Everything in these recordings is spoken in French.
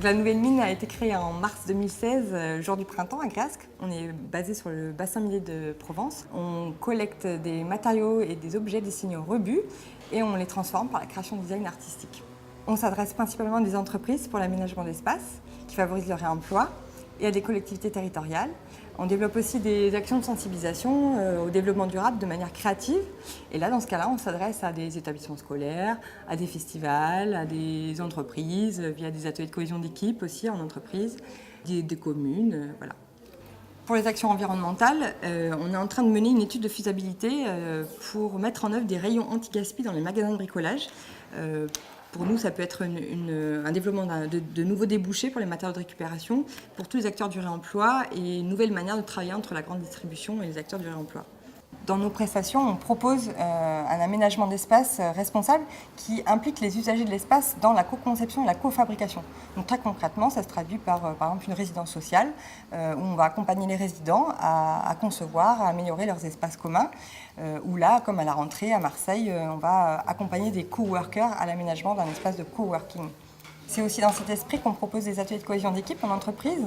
La nouvelle mine a été créée en mars 2016, jour du printemps à Grasque. On est basé sur le bassin minier de Provence. On collecte des matériaux et des objets destinés au rebut et on les transforme par la création de design artistique. On s'adresse principalement à des entreprises pour l'aménagement d'espace qui favorisent le réemploi et à des collectivités territoriales. On développe aussi des actions de sensibilisation au développement durable de manière créative. Et là, dans ce cas-là, on s'adresse à des établissements scolaires, à des festivals, à des entreprises, via des ateliers de cohésion d'équipe aussi en entreprise, des communes, voilà. Pour les actions environnementales, on est en train de mener une étude de faisabilité pour mettre en œuvre des rayons anti-gaspi dans les magasins de bricolage. Pour nous, ça peut être un développement de nouveaux débouchés pour les matériaux de récupération, pour tous les acteurs du réemploi et une nouvelle manière de travailler entre la grande distribution et les acteurs du réemploi. Dans nos prestations, on propose un aménagement d'espace responsable qui implique les usagers de l'espace dans la co-conception et la co-fabrication. Donc très concrètement, ça se traduit par exemple une résidence sociale où on va accompagner les résidents à concevoir, à améliorer leurs espaces communs. Ou là, comme à la rentrée à Marseille, on va accompagner des coworkers à l'aménagement d'un espace de coworking. C'est aussi dans cet esprit qu'on propose des ateliers de cohésion d'équipe en entreprise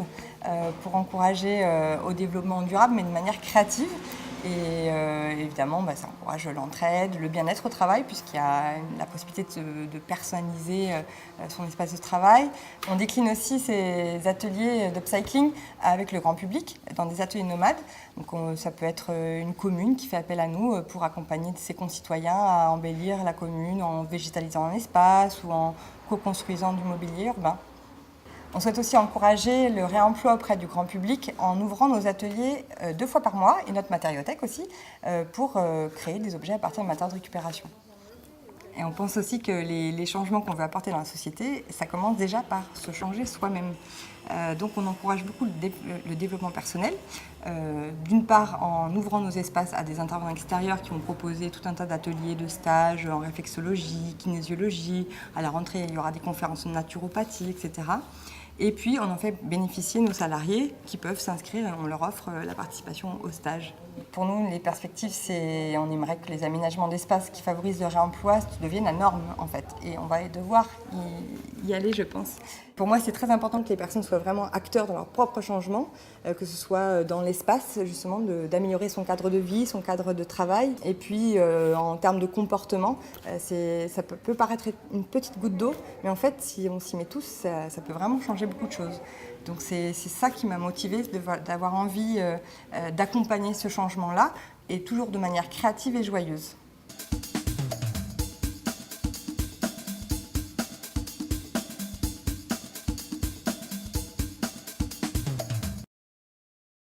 pour encourager au développement durable, mais de manière créative. Et évidemment, ça encourage l'entraide, le bien-être au travail, puisqu'il y a la possibilité de personnaliser son espace de travail. On décline aussi ces ateliers d'upcycling avec le grand public dans des ateliers nomades. Donc ça peut être une commune qui fait appel à nous pour accompagner ses concitoyens à embellir la commune en végétalisant un espace ou en co-construisant du mobilier urbain. On souhaite aussi encourager le réemploi auprès du grand public en ouvrant nos ateliers 2 fois par mois et notre matériothèque aussi pour créer des objets à partir de matériaux de récupération. Et on pense aussi que les changements qu'on veut apporter dans la société, ça commence déjà par se changer soi-même. Donc on encourage beaucoup le développement personnel, d'une part en ouvrant nos espaces à des intervenants extérieurs qui ont proposé tout un tas d'ateliers, de stages en réflexologie, kinésiologie. À la rentrée, il y aura des conférences de naturopathie, etc. Et puis, on en fait bénéficier nos salariés qui peuvent s'inscrire et on leur offre la participation au stage. Pour nous, les perspectives, on aimerait que les aménagements d'espace qui favorisent le réemploi deviennent la norme, en fait. Et on va devoir y aller, je pense. Pour moi, c'est très important que les personnes soient vraiment acteurs dans leur propre changement, que ce soit dans l'espace, justement, d'améliorer son cadre de vie, son cadre de travail. Et puis, en termes de comportement, ça peut paraître une petite goutte d'eau, mais en fait, si on s'y met tous, ça peut vraiment changer beaucoup de choses. Donc c'est ça qui m'a motivée, d'avoir envie d'accompagner ce changement-là, et toujours de manière créative et joyeuse.